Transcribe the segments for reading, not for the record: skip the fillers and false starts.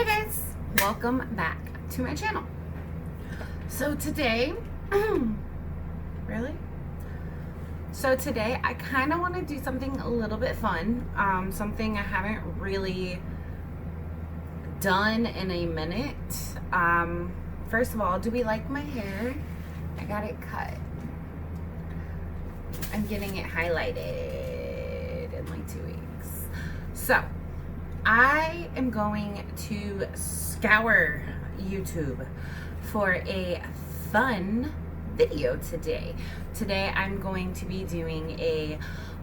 Hey guys, welcome back to my channel. So today, really? So today I kind of want to do something a little bit fun, something I haven't really done in a minute. First of all, do we like my hair? I got it cut. I'm getting it highlighted in like 2 weeks. So I am going to scour YouTube for a fun video today. Today I'm going to be doing a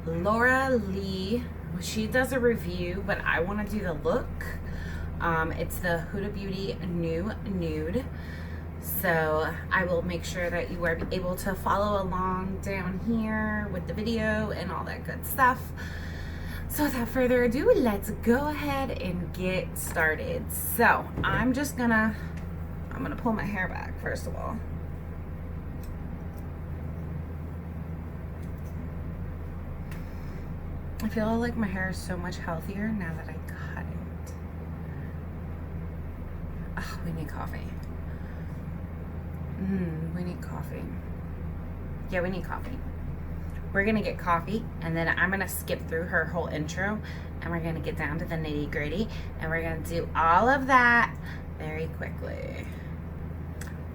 Laura Lee. She does a review, but I want to do the look. It's the Huda Beauty New Nude. So I will make sure that you are able to follow along down here with the video and all that good stuff. So without further ado, let's go ahead and get started. So I'm gonna pull my hair back first of all. I feel like my hair is so much healthier now that I cut it. Oh, we need coffee. We need coffee. Yeah, we need coffee. We're gonna get coffee, and then I'm gonna skip through her whole intro, and we're gonna get down to the nitty gritty, and we're gonna do all of that very quickly.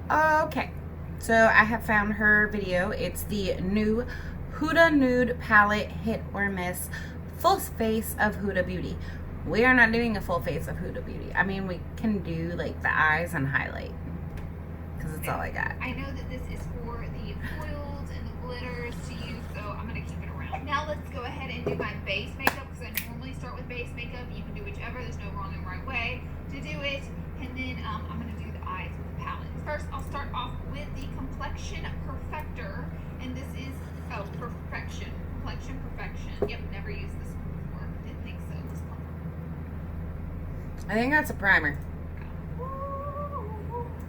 Okay, so I have found her video. It's the new Huda Nude Palette Hit or Miss Full Face of Huda Beauty. We are not doing a full face of Huda Beauty. I mean, we can do like the eyes and highlight, because that's all I got. I know that this is for the foils and the glitters to use, so I'm going to keep it around. Now let's go ahead and do my base makeup, because I normally start with base makeup. You can do whichever. There's no wrong and right way to do it. And then I'm going to do the eyes with the palette. First, I'll start off with the Complexion Perfector. And this is, Perfection. Complexion Perfection. Yep, never used this one before. Didn't think so. This one. I think that's a primer.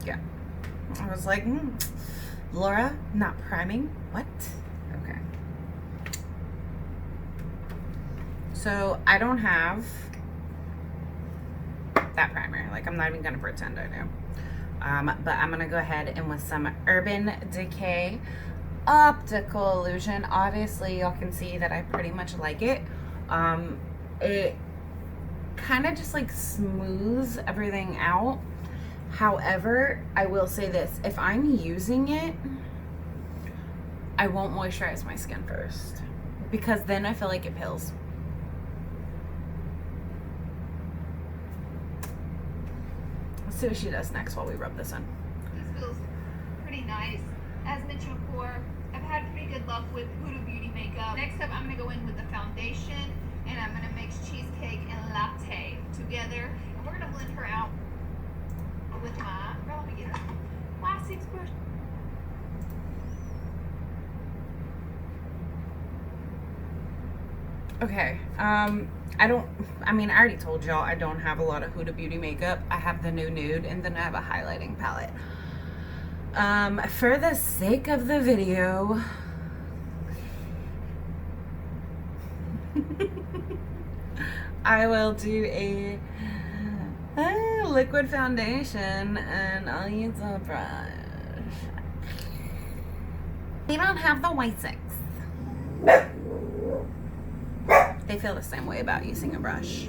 Yeah. I was like, Laura, not priming? What? Okay. So I don't have that primer. Like, I'm not even gonna pretend I do. But I'm gonna go ahead and with some Urban Decay Optical Illusion. Obviously, y'all can see that I pretty much like it. It kind of just like smooths everything out. However, I will say this, if I'm using it, I won't moisturize my skin first, because then I feel like it pills. Let's see what she does next while we rub this in. This feels pretty nice. As mentioned before, I've had pretty good luck with Huda Beauty makeup. Next up, I'm going to go in with the foundation, and I'm going to mix Cheesecake and Latte together, and we're going to blend her out with my, let me get her plastics brush. Okay, I already told y'all I don't have a lot of Huda Beauty makeup. I have the new Nude, and then I have a highlighting palette. For the sake of the video, I will do a liquid foundation, and I'll use a brush. They don't have the white sticks. They feel the same way about using a brush.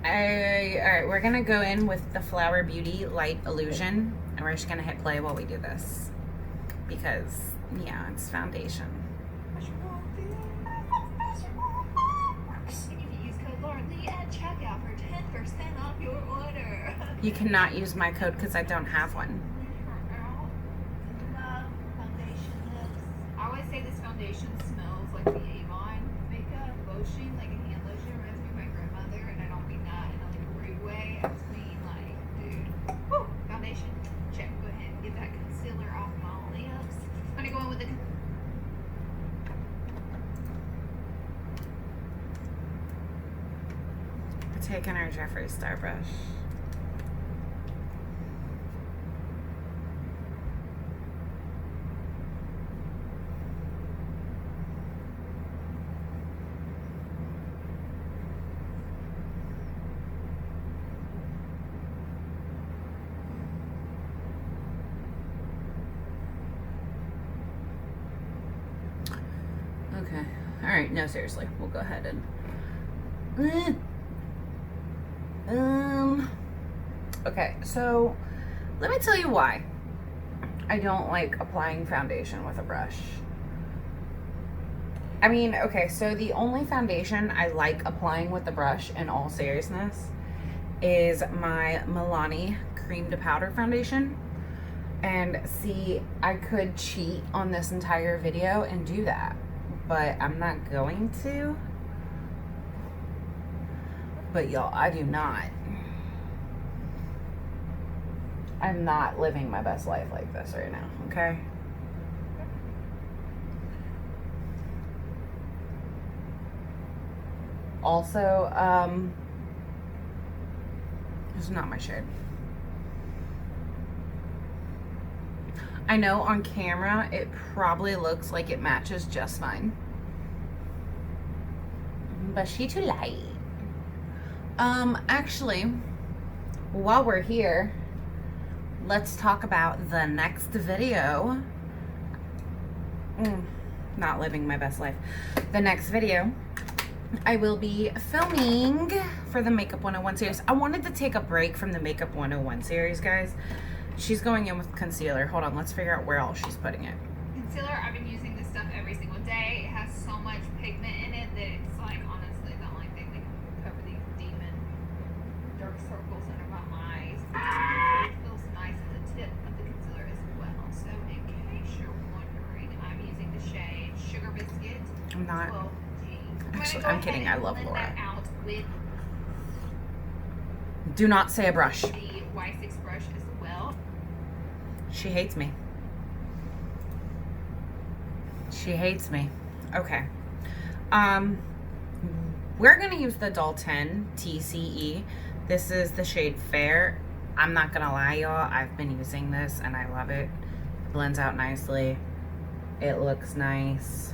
Alright, we're gonna go in with the Flower Beauty Light Illusion, and we're just gonna hit play while we do this, because yeah, it's foundation. And you can use code LaurenLee at checkout for 10% off your order. You cannot use my code because I don't have one. Foundation lips. I always say this foundation smells like the Avon makeup lotion, like a hand lotion. It reminds me of my grandmother, and I don't mean that in a rude way. I just mean like, dude, woo, foundation, check. Go ahead and get that concealer off my lips. I'm gonna go in with the Taking our Jeffree Star brush. All right, no, seriously, we'll go ahead and okay, so let me tell you why I don't like applying foundation with a brush. I mean, okay, so the only foundation I like applying with the brush, in all seriousness, is my BoxyCharm cream to powder foundation. And see, I could cheat on this entire video and do that, but I'm not going to. But y'all, I do not. I'm not living my best life like this right now, okay? Also, this is not my shade. I know on camera it probably looks like it matches just fine, but she too light. Actually, while we're here, let's talk about the next video. Not living my best life. The next video I will be filming for the Makeup 101 series. I wanted to take a break from the Makeup 101 series, guys. She's going in with concealer. Hold on, let's figure out where else she's putting it. Concealer, I've been using this stuff every single day. It has so much pigment in it that it's like, honestly, the only thing that can cover these demon dark circles under my eyes. It feels nice at the tip of the concealer as well. So in case you're wondering, I'm using the shade Sugar Biscuit. I'm not. 12G. Actually, I'm kidding. I love Laura. Out with Do not say a brush. the Y6 brush as well. She hates me. She hates me. Okay. We're gonna use the Dalton TCE. This is the shade Fair. I'm not gonna lie, y'all. I've been using this and I love it. It blends out nicely. It looks nice.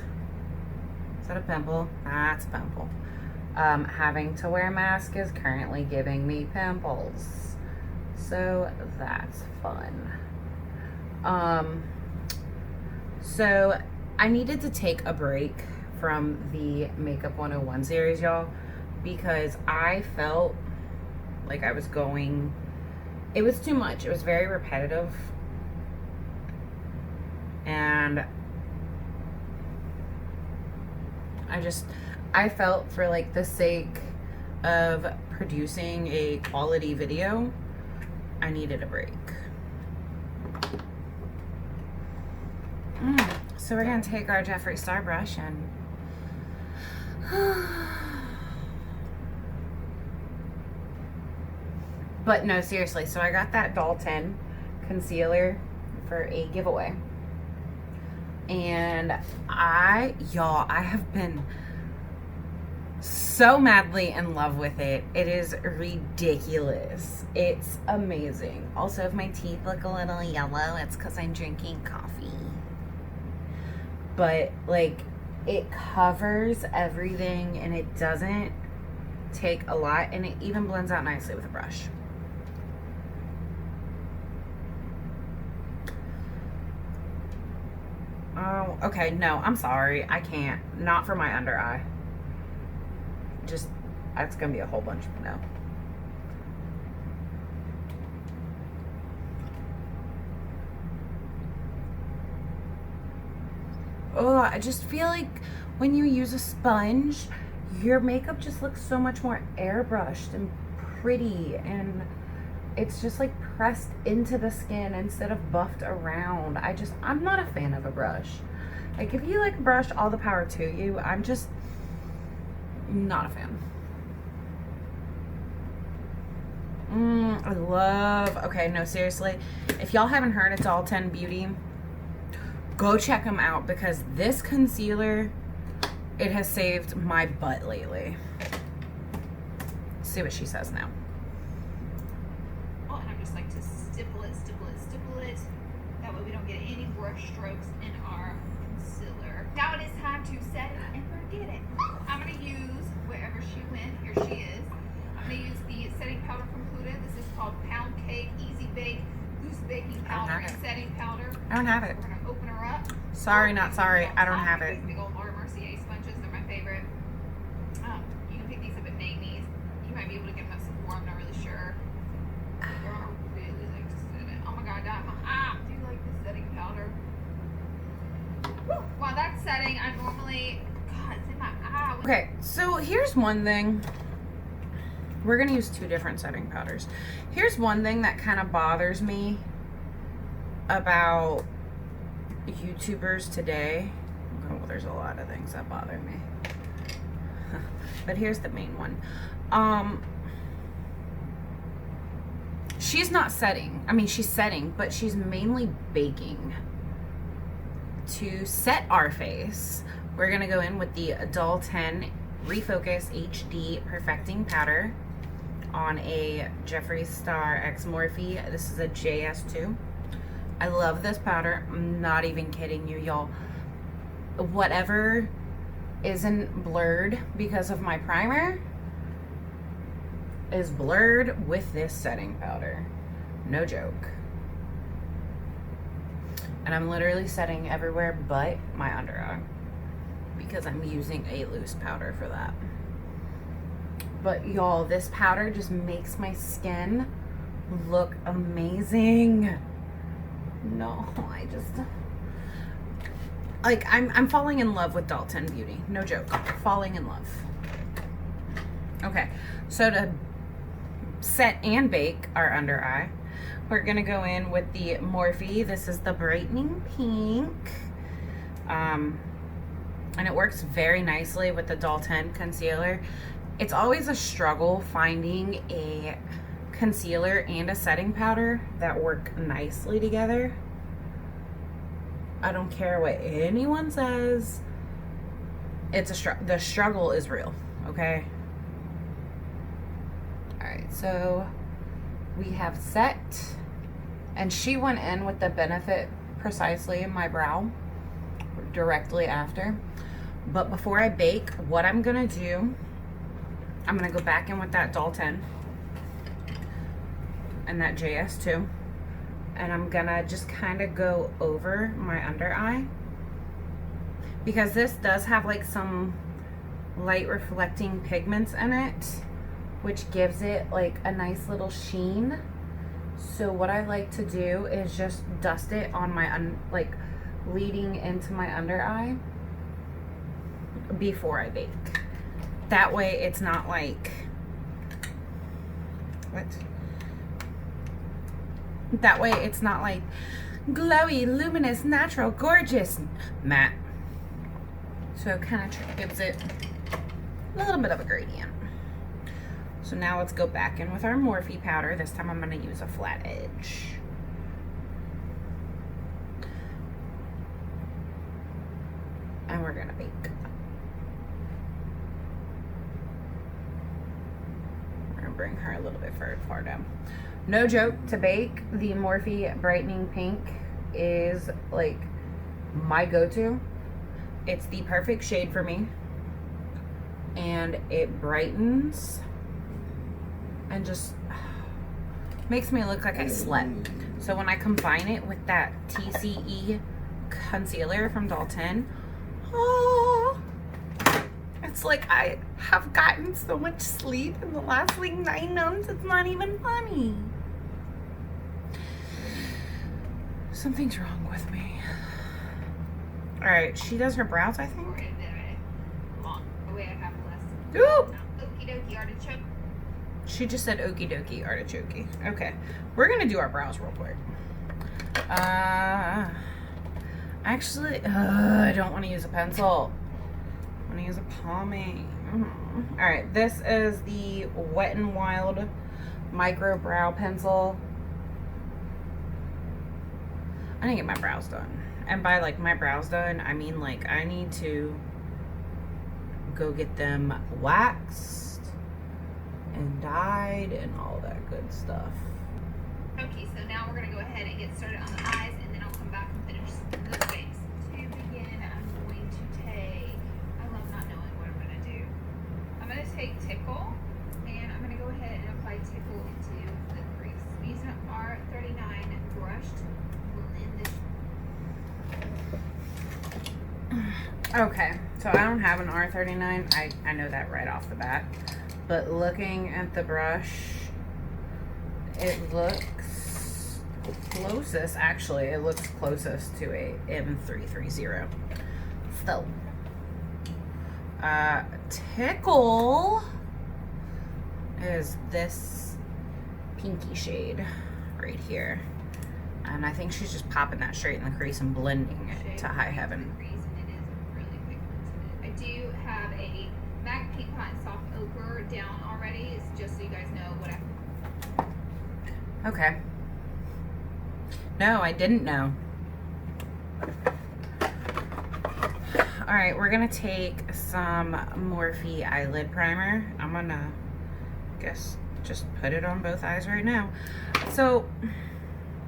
Is that a pimple? That's a pimple. Having to wear a mask is currently giving me pimples. So that's fun. So I needed to take a break from the Makeup 101 series, y'all, because I felt like I was going, it was too much. It was very repetitive. And I felt for like the sake of producing a quality video, I needed a break. So we're gonna take our Jeffree Star brush and but no, seriously, so I got that Dalton concealer for a giveaway. And y'all, I have been so madly in love with it. It is ridiculous. It's amazing. Also, if my teeth look a little yellow, it's because I'm drinking coffee. But like, it covers everything and it doesn't take a lot, and it even blends out nicely with a brush. Oh, okay, no, I'm sorry. I can't. Not for my under eye. Just, that's gonna be a whole bunch of no. Oh, I just feel like when you use a sponge, your makeup just looks so much more airbrushed and pretty, and it's just like pressed into the skin instead of buffed around. I'm not a fan of a brush. Like, if you like a brush, all the power to you. I'm just not a fan. I love, okay, no, seriously, if y'all haven't heard of Dalton Beauty, go check them out, because this concealer, it has saved my butt lately. Let's see what she says now. Oh, and I just like to stipple it. That way we don't get any brush strokes in our concealer. Now it is time to set it and forget it. I'm going to use, wherever she went, here she is. I'm going to use the setting powder from Huda. This is called Pound Cake Easy Bake Loose Baking Powder and Setting Powder. I don't have it. We're going to open her up. Sorry, not sorry. I don't have it. These big old Laura Mercier sponges, they're my Okay, so here's one thing. We're gonna use 2 different setting powders. Here's one thing that kind of bothers me about YouTubers today. Oh, there's a lot of things that bother me. But here's the main one. She's not setting. I mean, she's setting, but she's mainly baking. To set our face, we're gonna go in with the Doll 10 Refocus HD Perfecting Powder on a Jeffree Star X Morphe. This is a JS2. I love this powder. I'm not even kidding you, y'all. Whatever isn't blurred because of my primer is blurred with this setting powder. No joke. And I'm literally setting everywhere but my under eye because I'm using a loose powder for that. But y'all, this powder just makes my skin look amazing. No, I just... like, I'm falling in love with Doll 10 Beauty. No joke. Falling in love. Okay, so to set and bake our under eye, we're gonna go in with the Morphe. This is the Brightening Pink. And it works very nicely with the Doll 10 concealer. It's always a struggle finding a concealer and a setting powder that work nicely together. I don't care what anyone says. It's the struggle is real, okay? All right, so we have set, and she went in with the Benefit Precisely in my brow directly after. But before I bake, what I'm gonna do, I'm gonna go back in with that Doll 10 and that JS2, and I'm gonna just kind of go over my under eye because this does have like some light reflecting pigments in it, which gives it like a nice little sheen. So what I like to do is just dust it on my like leading into my under eye before I bake. That way it's not like, what? That way it's not like glowy, luminous, natural, gorgeous, matte. So it kind of gives it a little bit of a gradient. So now let's go back in with our Morphe powder. This time I'm going to use a flat edge. And we're going to bake. We're going to bring her a little bit far down. No joke, to bake, the Morphe Brightening Pink is like my go-to. It's the perfect shade for me. And it brightens and just makes me look like I slept. So when I combine it with that TCE concealer from Doll 10, oh, it's like I have gotten so much sleep in the last like 9 months. It's not even funny. Something's wrong with me. All right, she does her brows, I think. Ooh. Okie dokie artichoke. She just said okie dokie artichoke. Okay, we're gonna do our brows real quick. Actually, I don't want to use a pencil. I want to use a pomade. All right, this is the Wet n Wild Micro Brow Pencil. I need to get my brows done. And by like my brows done, I mean like I need to go get them waxed and dyed and all that good stuff. Okay, so now we're gonna go ahead and get started on the eyes, and then I'll come back and finish the face. To begin, I'm going to take, I love not knowing what I'm gonna do. I'm gonna take Tickle, and I'm gonna go ahead and apply Tickle into the crease. I'm using an R39 brush to blend this. Okay, so I don't have an R39. I know that right off the bat. But looking at the brush, it looks closest, actually, it looks closest to a M330. So, Tickle is this pinky shade right here. And I think she's just popping that straight in the crease and blending it to high heaven. I do have a MAC Pink Pot and Soft Ochre down already. It's just so you guys know what I... Okay. No, I didn't know. All right, we're gonna take some Morphe eyelid primer. I'm gonna, just put it on both eyes right now. So,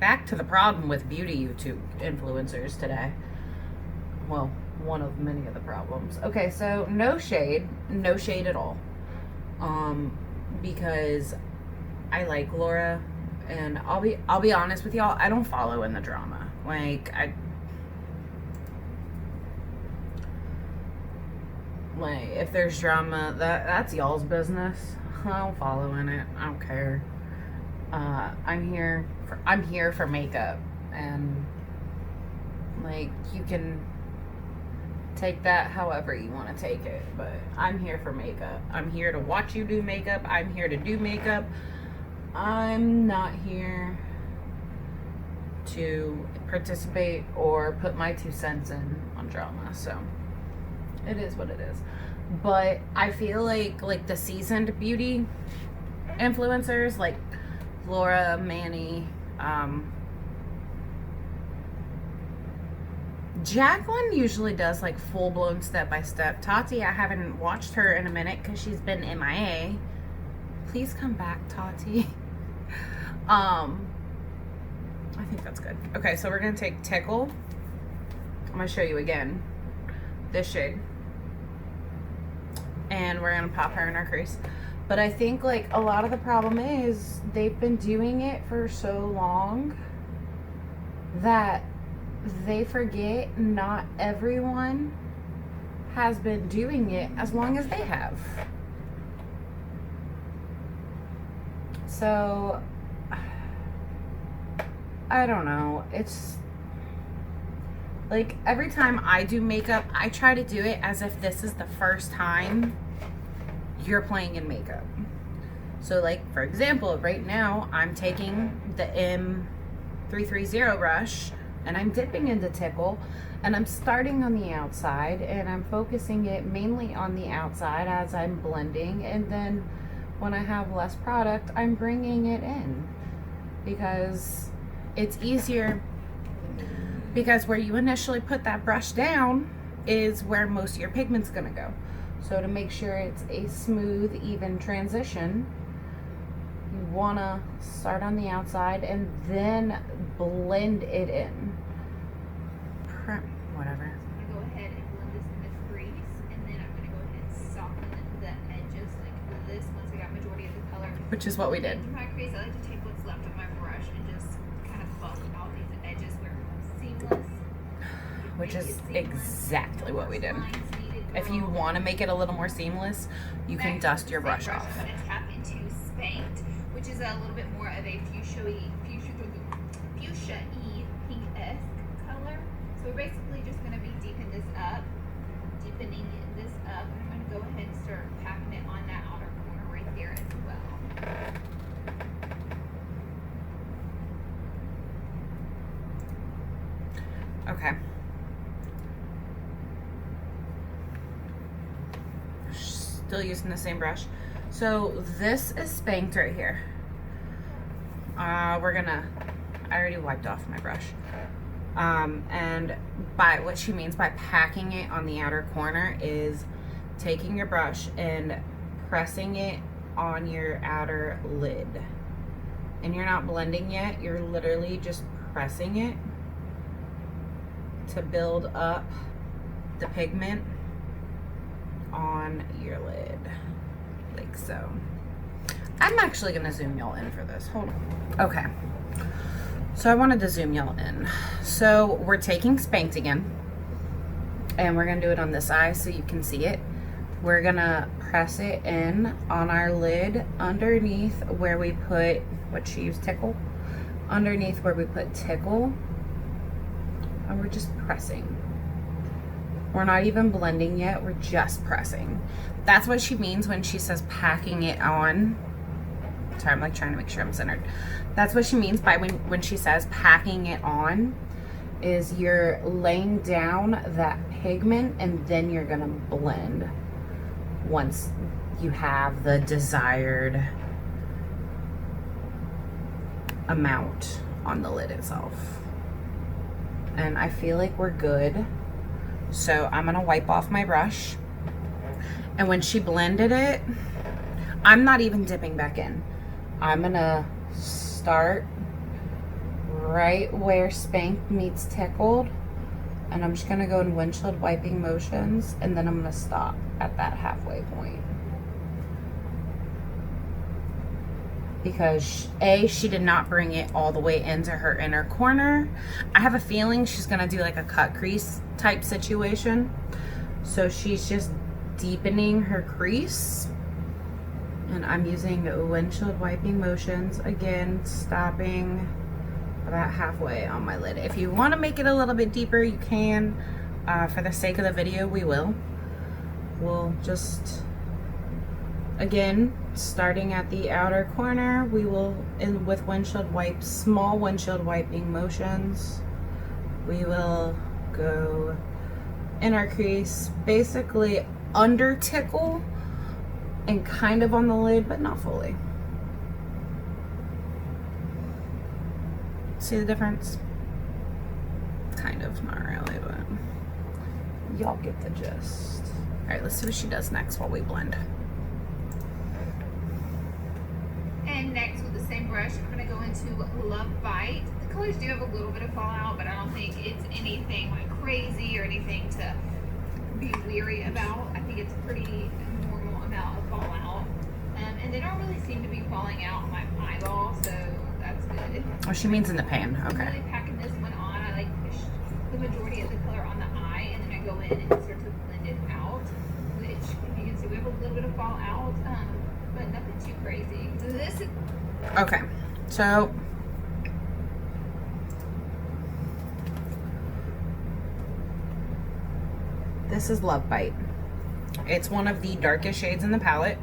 back to the problem with beauty YouTube influencers today. Well, one of many of the problems. Okay, so no shade at all. Because I like Laura, and I'll be honest with y'all, I don't follow in the drama. Like if there's drama, that's y'all's business. I don't follow in it. I don't care. I'm here for makeup, and like you can take that however you want to take it, but I'm here for makeup. I'm here to watch you do makeup. I'm here to do makeup. I'm not here to participate or put my 2 cents in on drama. So it is what it is. But I feel like the seasoned beauty influencers like Laura, Manny, Jacqueline usually does like full-blown step-by-step. Tati, I haven't watched her in a minute because she's been MIA. Please come back, Tati. I think that's good. Okay, so we're gonna take Tickle. I'm gonna show you again this shade, and we're gonna pop her in our crease. But I think like a lot of the problem is they've been doing it for so long that they forget not everyone has been doing it as long as they have. So I don't know. It's like every time I do makeup, I try to do it as if this is the first time you're playing in makeup. So like for example, right now I'm taking the M330 brush and I'm dipping into Tickle, and I'm starting on the outside and I'm focusing it mainly on the outside as I'm blending, and then when I have less product, I'm bringing it in because it's easier, because where you initially put that brush down is where most of your pigment's gonna go. So to make sure it's a smooth, even transition, you wanna start on the outside and then blend it in. Whatever. I'm gonna go ahead and blend this in this crease, and then I'm gonna go ahead and soften the edges like this once I got majority of the color. Which is what we did. In my crease, I like to take what's left of my brush and just kind of buff out these edges where it's seamless. Which is exactly what we did. If you want to make it a little more seamless, you can dust your brush off. I'm going to tap into Spanked, which is a little bit more of a fuchsia-y pink-esque color. So we're basically just going to be deepening this up. And I'm going to go ahead and start packing it on that outer corner right there as well. Okay. Still using the same brush. So this is Spanked right here. I already wiped off my brush. And by what she means by packing it on the outer corner is taking your brush and pressing it on your outer lid. And you're not blending yet, you're literally just pressing it to build up the pigment on your lid, like so. I'm actually gonna zoom y'all in for this. Hold on. Okay. So I wanted to zoom y'all in. So we're taking Spanked again, and we're gonna do it on this eye so you can see it. We're gonna press it in on our lid underneath where we put, what she used, Tickle? Underneath where we put Tickle. And we're just pressing. We're not even blending yet, we're just pressing. That's what she means when she says packing it on. Sorry, I'm like trying to make sure I'm centered. That's what she means by when she says packing it on, is you're laying down that pigment and then you're gonna blend once you have the desired amount on the lid itself. And I feel like we're good. So I'm gonna wipe off my brush. And when she blended it, I'm not even dipping back in. I'm gonna start right where Spanked meets Tickled, and I'm just gonna go in windshield wiping motions, and then I'm gonna stop at that halfway point. Because she did not bring it all the way into her inner corner. I have a feeling she's gonna do like a cut crease type situation. So she's just deepening her crease. And I'm using windshield wiping motions, again, stopping about halfway on my lid. If you want to make it a little bit deeper, you can. For the sake of the video, we will. We'll just, again, starting at the outer corner, we will, with windshield wipes, small windshield wiping motions, we will go in our crease, basically under tickle, and kind of on the lid, but not fully. See the difference? Kind of, not really, but y'all get the gist. All right, let's see what she does next while we blend. And next, with the same brush, I'm gonna go into Love Bite. The colors do have a little bit of fallout, but I don't think it's anything like crazy or anything to be weary about. I think it's pretty normal amount of fallout. And they don't really seem to be falling out on my eyeball, so that's good. Oh, she means in the pan, I'm okay. really packing this one on. I like push the majority of the color on the eye, and then I go in and start to blend it out, which, if you can see, we have a little bit of fallout, but nothing too crazy. This is... Okay, so this is Love Bite. It's one of the darkest shades in the palette.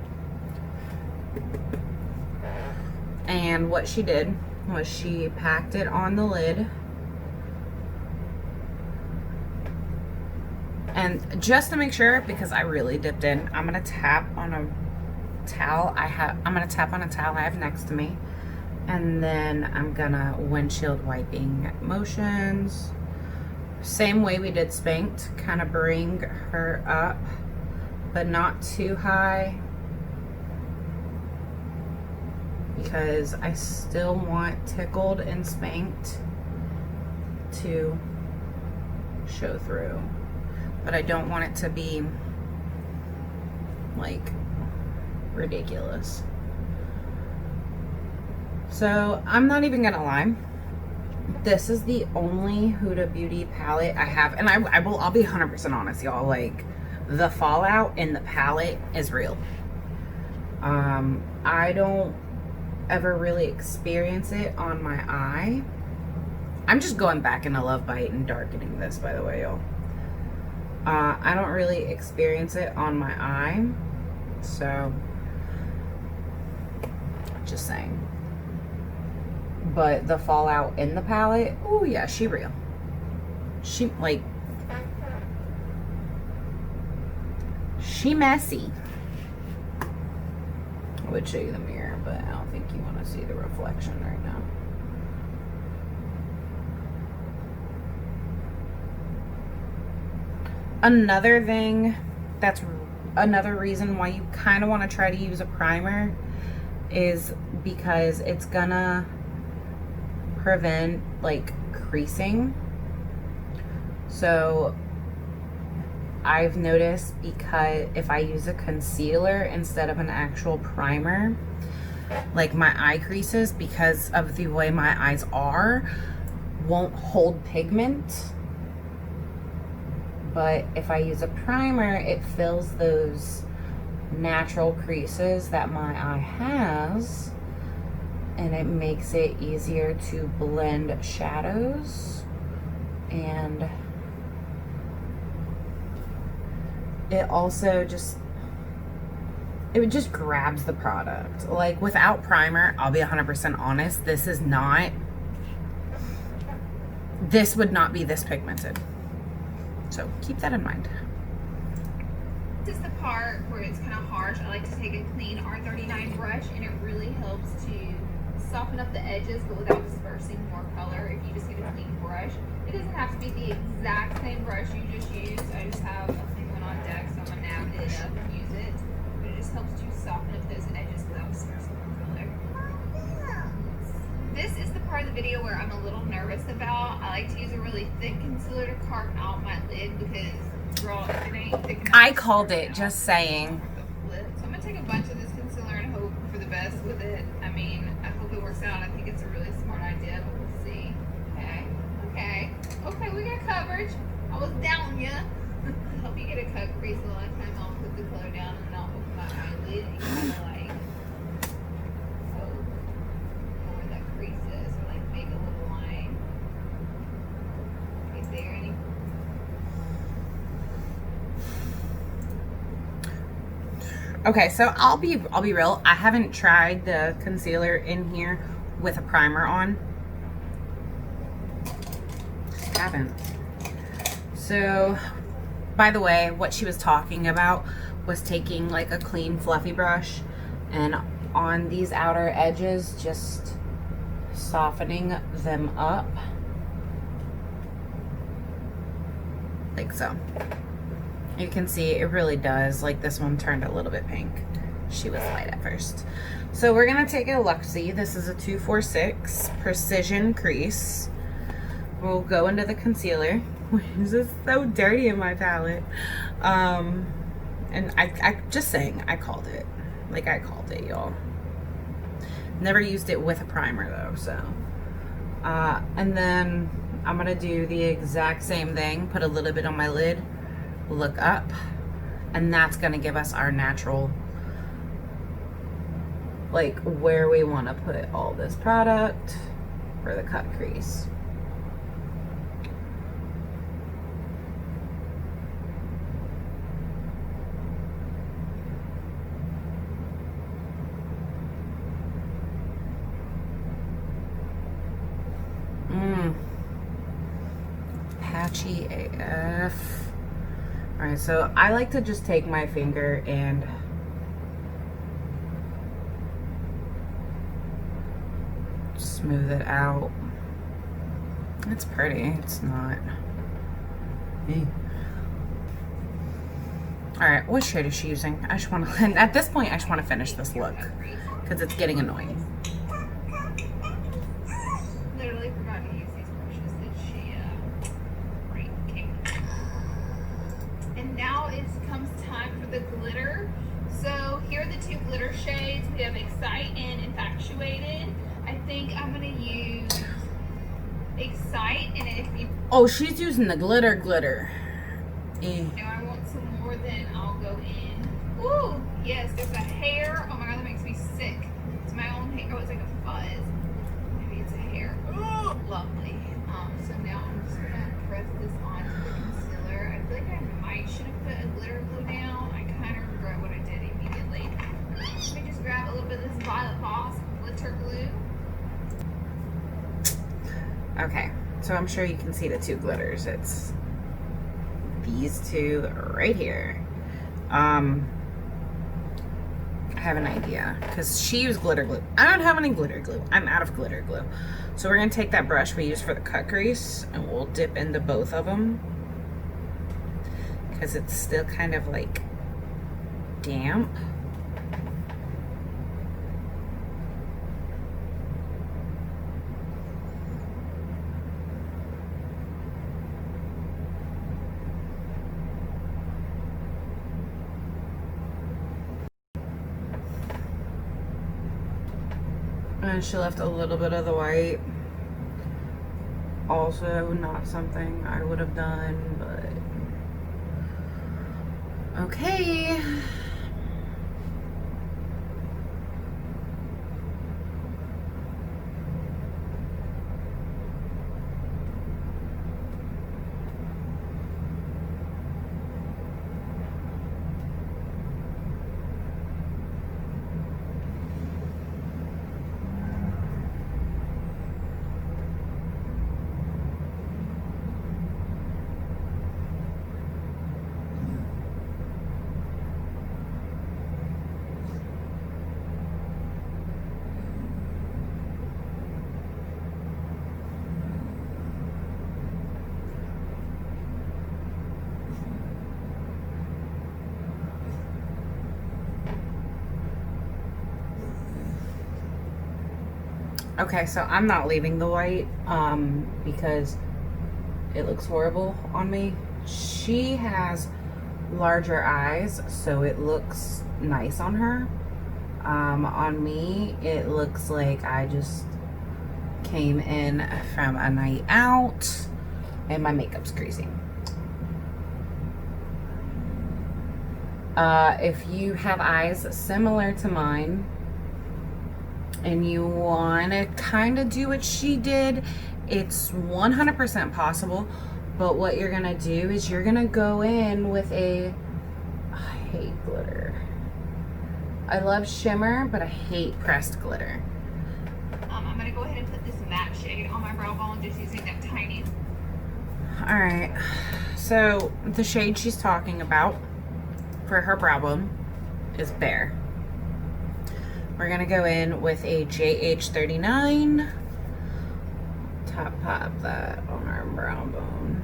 And what she did was she packed it on the lid. And just to make sure, because I really dipped in, I'm gonna tap on a towel I have next to me. And then I'm gonna windshield wiping motions. Same way we did Spanked, kind of bring her up, but not too high, because I still want Tickled and Spanked to show through, but I don't want it to be like ridiculous. So I'm not even gonna lie, this is the only Huda Beauty palette I have, and I'll be 100% honest, y'all. Like, the fallout in the palette is real. I don't ever really experience it on my eye. I'm just going back into Love Bite and darkening this, by the way, y'all. I don't really experience it on my eye, so just saying. But the fallout in the palette, oh yeah, she real. She, like, she messy. I would show you the mirror, but I don't think you want to see the reflection right now. Another thing, that's another reason why you kind of want to try to use a primer, is because it's gonna prevent like creasing. So I've noticed, because if I use a concealer instead of an actual primer, like my eye creases, because of the way my eyes are, won't hold pigment. But if I use a primer, it fills those natural creases that my eye has, and it makes it easier to blend shadows and it also just, it just grabs the product. Like without primer, I'll be 100% honest, this would not be this pigmented. So keep that in mind. This is the part where it's kind of harsh. I like to take a clean R39 brush, and it really helps to soften up the edges, but without dispersing more color. If you just get a clean brush, it doesn't have to be the exact same brush you just used. I just have a clean one on deck, so I'm gonna nab it up and use it. But it just helps to soften up those edges without dispersing more color. This is the part of the video where I'm a little nervous about. I like to use a really thick concealer to carve out my lid because, girl, if it ain't thick enough, I called it, just saying. So I'm gonna take a bunch of this concealer and hope for the best with it. I mean, I hope it works out. I think it's a really smart idea, but we'll see. Okay, we got coverage. I was down ya. I hope you get a cut crease. A lot of time I'll put the color down and then I'll open my eyelid and kind of like hope for where that crease is, or like make a little line right there. Okay, so I'll be real. I haven't tried the concealer in here with a primer on. Haven't. So, by the way, what she was talking about was taking like a clean fluffy brush and on these outer edges just softening them up like so. You can see it really does, like this one turned a little bit pink. She was light at first. So we're gonna take a Luxie. This is a 246 Precision Crease. We'll go into the concealer. This is so dirty in my palette. And I just saying, I called it. Like I called it, y'all. Never used it with a primer though, so. And then I'm gonna do the exact same thing. Put a little bit on my lid, look up, and that's gonna give us our natural, like where we wanna put all this product for the cut crease. Patchy AF. Alright, so I like to just take my finger and smooth it out. It's pretty, it's not. Alright, what shade is she using? I just want to, at this point, I just want to finish this look because it's getting annoying. Literally forgot to use these brushes that she came with. And now it comes time for the glitter. So here are the two glitter shades. We have Excite and Infatuated. I think I'm gonna use Excite, and if you she's using the glitter. know I want some more, then I'll go in. Ooh, yes, there's a hair. Oh my god, that makes me sick. It's my own hair. Oh, it's like a fuzz. Maybe it's a hair. Ooh, lovely. So now I'm just gonna press this onto the concealer. I feel like I should have put a glitter glue down. I kind of regret what I did immediately. Let me just grab a little bit of this Violet Boss glitter glue. Okay, so I'm sure you can see the two glitters. It's these two right here. I have an idea because she used glitter glue. I don't have any glitter glue. I'm out of glitter glue. So we're gonna take that brush we used for the cut crease and we'll dip into both of them because it's still kind of like damp. And she left a little bit of the white. Also not something I would have done, but okay. Okay, so I'm not leaving the white because it looks horrible on me. She has larger eyes, so it looks nice on her. On me, it looks like I just came in from a night out and my makeup's greasy. If you have eyes similar to mine and you want to kind of do what she did, it's 100% possible. But what you're going to do is you're going to go in with a... I hate glitter. I love shimmer, but I hate pressed glitter. I'm going to go ahead and put this matte shade on my brow bone, just using that tiny. Alright, so the shade she's talking about for her brow bone is Bare. We're going to go in with a JH39. Top that on our brow bone.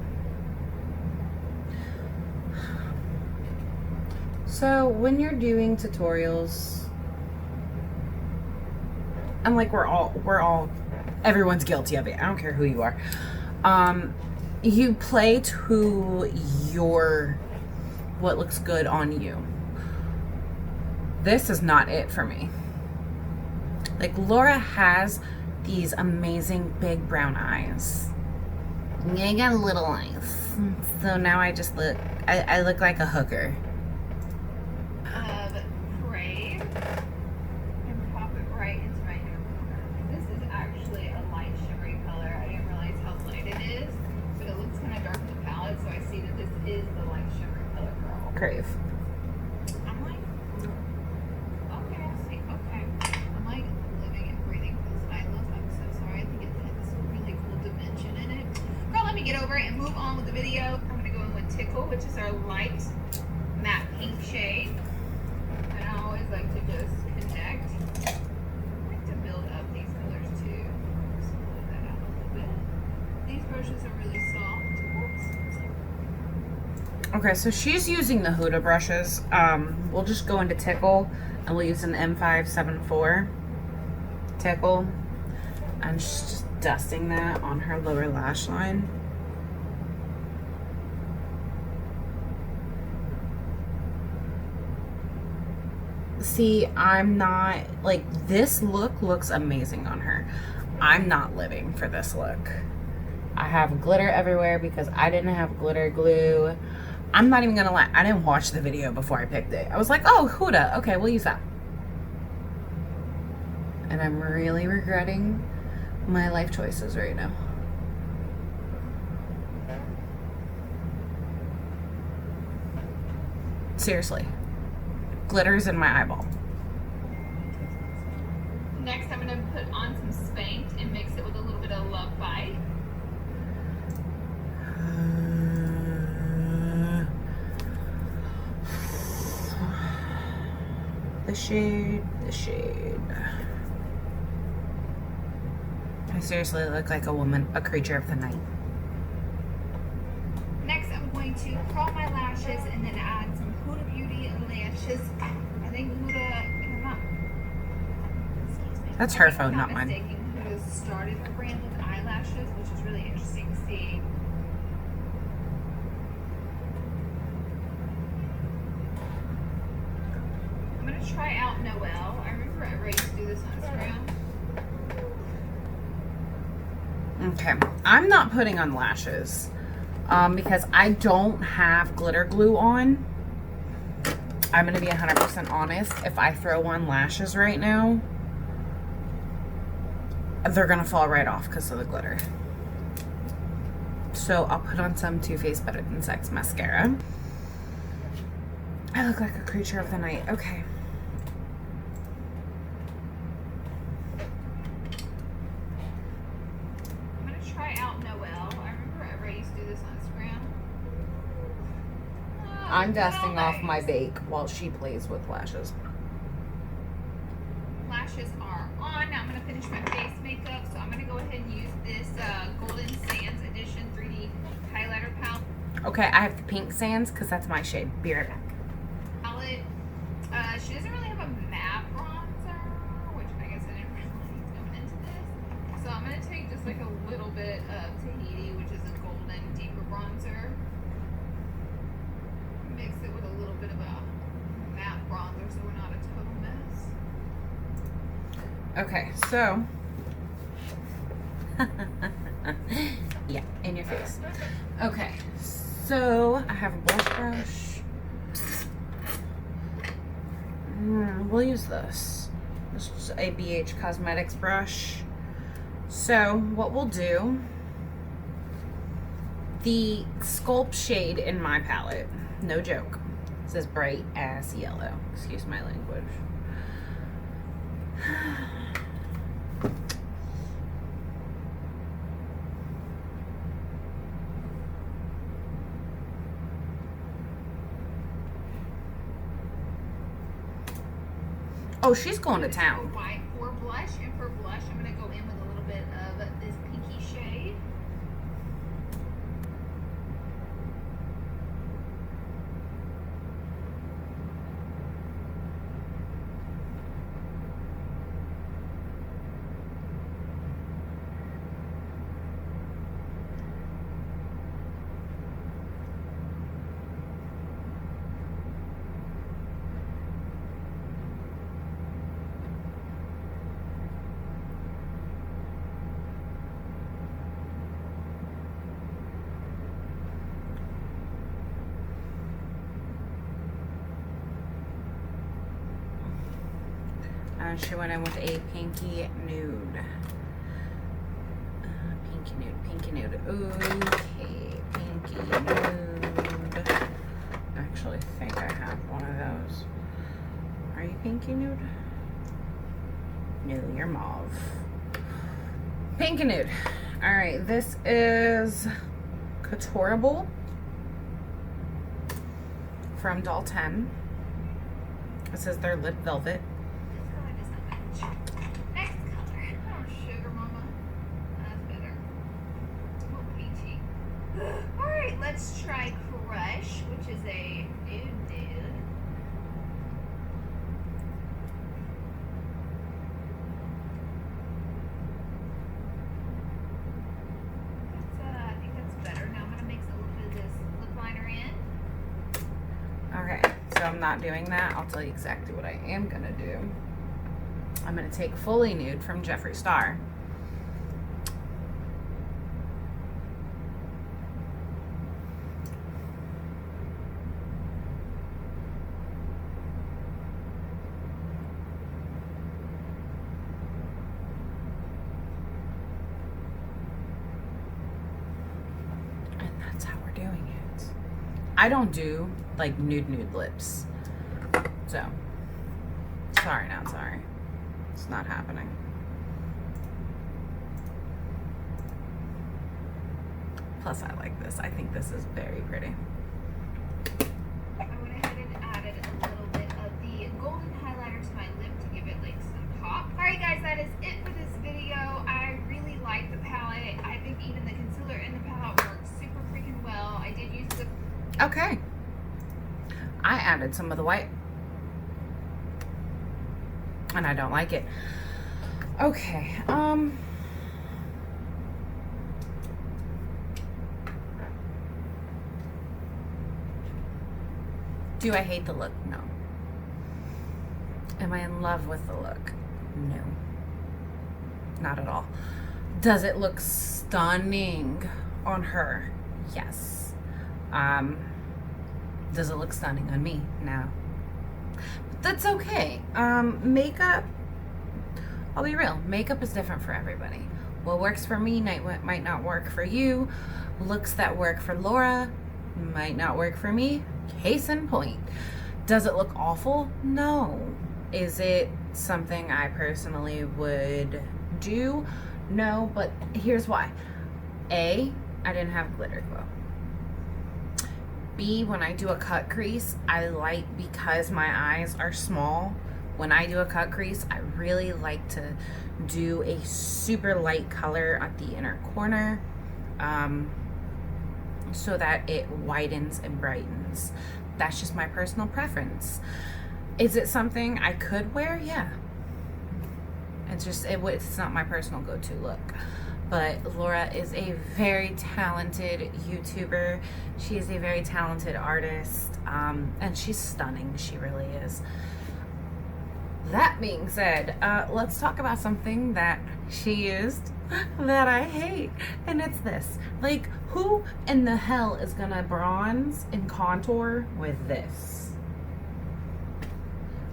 So when you're doing tutorials, I'm like, everyone's guilty of it. I don't care who you are. You play to what looks good on you. This is not it for me. Like, Laura has these amazing big brown eyes. I got little eyes. So now I just look, I look like a hooker. Crave and pop it right into my hair. This is actually a light shimmery color. I didn't realize how light it is, but it looks kind of dark in the palette, so I see that this is the light shimmery color, girl. Crave. I'm like, okay, I see, okay. I'm like living and breathing this eye look. I'm so sorry. I think it has a really cool dimension in it. Girl, let me get over it and move on with the video. I'm gonna go in with Tickle, which is our light matte pink shade. And I always like to just connect. I like to build up these colors too. Just blow that out a little bit. These brushes are really soft. Oops. Okay, so she's using the Huda brushes. We'll just go into Tickle and we'll use an M574 Tickle. And she's just dusting that on her lower lash line. See, I'm not, like, this look looks amazing on her. I'm not living for this look. I have glitter everywhere because I didn't have glitter glue. I'm not even gonna lie, I didn't watch the video before I picked it. I was like, oh, Huda, okay, we'll use that. And I'm really regretting my life choices right now. Seriously. Glitter's in my eyeball. Next, I'm going to put on some Spanked and mix it with a little bit of Love Bite. The shade. I seriously look like a woman, a creature of the night. Next, I'm going to curl my lashes and then add some Huda Beauty lashes. I think Huda, if I'm not, That's her phone, not mine. Huda started her brand with eyelashes, which is really interesting to see. I'm going to try out Noelle. I remember I used to do this on Instagram. Okay, I'm not putting on lashes because I don't have glitter glue on. I'm gonna be 100% honest. If I throw on lashes right now, they're gonna fall right off because of the glitter. So I'll put on some Too Faced Better Than Sex mascara. I look like a creature of the night. Okay. I'm dusting off my bake while she plays with lashes. Lashes are on. Now I'm going to finish my face makeup. So I'm going to go ahead and use this Golden Sands Edition 3D highlighter palette. Okay, I have the pink sands because that's my shade. Be right back. Palette. She doesn't really have a matte bronzer, which I guess I didn't realize going into this. bit of Tahiti, which is a golden deeper bronzer. Mix it with a little bit of a matte bronzer so we're not a total mess. Okay, so yeah, in your face. Okay, so I have a blush brush. We'll use this. This is a BH Cosmetics brush. So what we'll do, the Sculpt shade in my palette, no joke, says bright ass yellow. Excuse my language. Oh, she's going to town. White for blush, and for blush, I'm going to go in with a little bit of this pinky shade. And she went in with a pinky nude. Pinky nude. Okay, pinky nude. I actually think I have one of those. Are you pinky nude? No, you're mauve. Pinky nude. Alright, this is Couturable from Doll 10. It says they're lip velvet. Alright, let's try Crush, which is a nude. I think that's better. Now I'm going to mix a little bit of this lip liner in. Okay, so I'm not doing that. I'll tell you exactly what I am going to do. I'm going to take Fully Nude from Jeffree Star. That's how we're doing it. I don't do like nude lips. So, sorry, not sorry. It's not happening. Plus, I like this. I think this is very pretty. I went ahead and added a little bit of the golden highlighter to my lip to give it like some pop. Alright guys, that is it for this video. I really like the palette. I think even the concealer in the palette works super freaking well. I did use the... Okay. I added some of the white. And I don't like it. Okay, do I hate the look? No. Am I in love with the look? No. Not at all. Does it look stunning on her? Yes. Does it look stunning on me? No. But that's okay. Makeup, I'll be real, makeup is different for everybody. What works for me might not work for you. Looks that work for Laura might not work for me. Case in point. Does it look awful? No. Is it something I personally would do? No, but here's why. A, I didn't have glitter glow. B, when I do a cut crease, I like, because my eyes are small, when I do a cut crease, I really like to do a super light color at the inner corner, so that it widens and brightens. That's just my personal preference. Is it something I could wear? Yeah. It's just, it's not my personal go-to look. but Laura is a very talented YouTuber. She is a very talented artist, and she's stunning. She really is. That being said, let's talk about something that she used that I hate, and it's this. Like, who in the hell is gonna bronze and contour with this?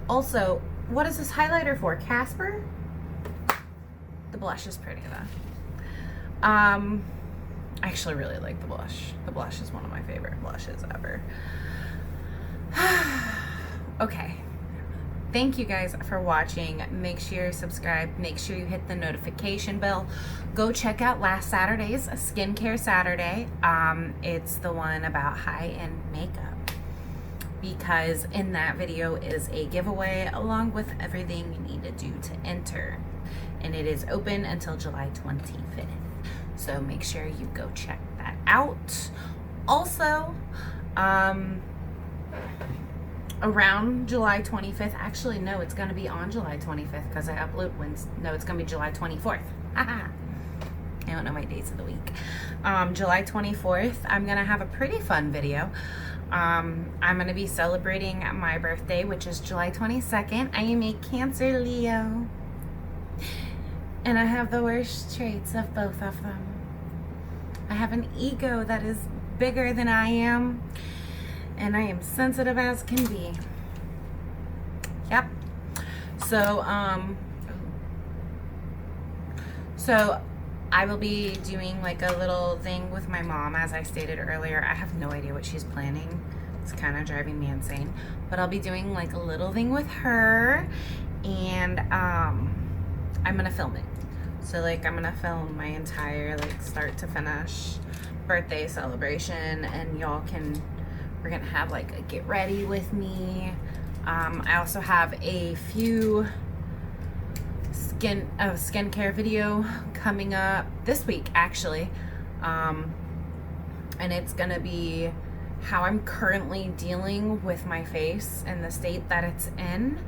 Also, what is this highlighter for? Casper? The blush is pretty though. I actually really like the blush. The blush is one of my favorite blushes ever. Okay. Thank you guys for watching. Make sure you subscribe. Make sure you hit the notification bell. Go check out last Saturday's Skincare Saturday. It's the one about high-end makeup, because in that video is a giveaway along with everything you need to do to enter. And it is open until July 25th. So make sure you go check that out. Also, around July 25th, actually no, it's gonna be on July 25th because I upload Wednesday. No, it's gonna be July 24th. I don't know my days of the week. July 24th, I'm gonna have a pretty fun video. I'm gonna be celebrating my birthday, which is July 22nd. I am a Cancer Leo, and I have the worst traits of both of them. I have an ego that is bigger than I am, and I am sensitive as can be. Yep. So I will be doing like a little thing with my mom, as I stated earlier. I have no idea what she's planning. It's kind of driving me insane. But I'll be doing like a little thing with her, and I'm gonna film it. So like I'm gonna film my entire like start to finish birthday celebration, and we're gonna have like a get ready with me. I also have a few skincare video coming up this week actually, and it's gonna be how I'm currently dealing with my face and the state that it's in.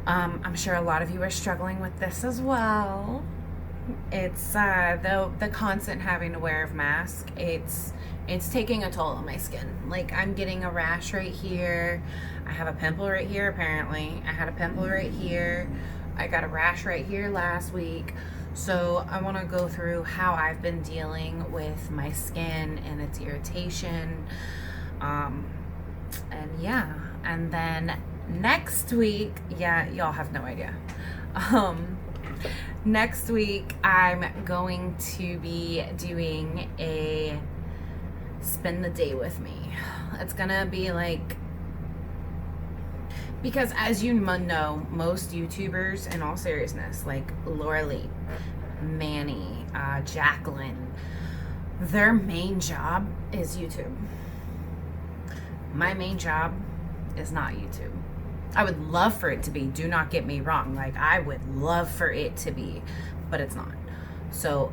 I'm sure a lot of you are struggling with this as well. It's the constant having to wear a mask, it's taking a toll on my skin. Like, I'm getting a rash right here. I have a pimple right here apparently. I had a pimple right here. I got a rash right here last week. So I want to go through how I've been dealing with my skin and its irritation. And yeah, and then next week, yeah, y'all have no idea. Next week, I'm going to be doing a spend the day with me. It's gonna be like, because as you know, most YouTubers, in all seriousness, like Laura Lee, Manny, Jacqueline, their main job is YouTube. My main job is not YouTube. I would love for it to be, do not get me wrong, like I would love for it to be, but it's not. So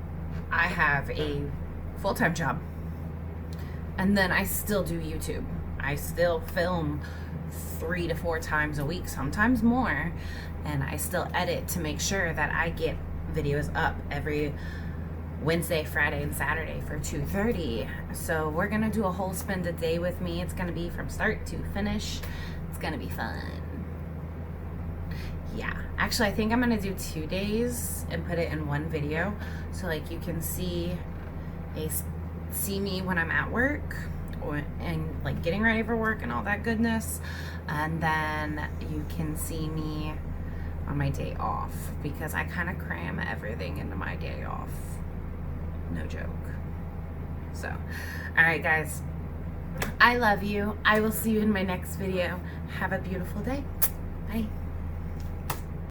I have a full-time job, and then I still do YouTube. I still film 3 to 4 times a week, sometimes more, and I still edit to make sure that I get videos up every Wednesday, Friday, and Saturday for 2:30. So we're gonna do a whole spend a day with me. It's gonna be from start to finish. It's gonna be fun. Yeah, actually I think I'm gonna do 2 days and put it in one video, so like you can see me when I'm at work and like getting ready for work and all that goodness, and then you can see me on my day off, because I kind of cram everything into my day off. No joke. So, all right guys, I love you. I will see you in my next video. Have a beautiful day. Bye.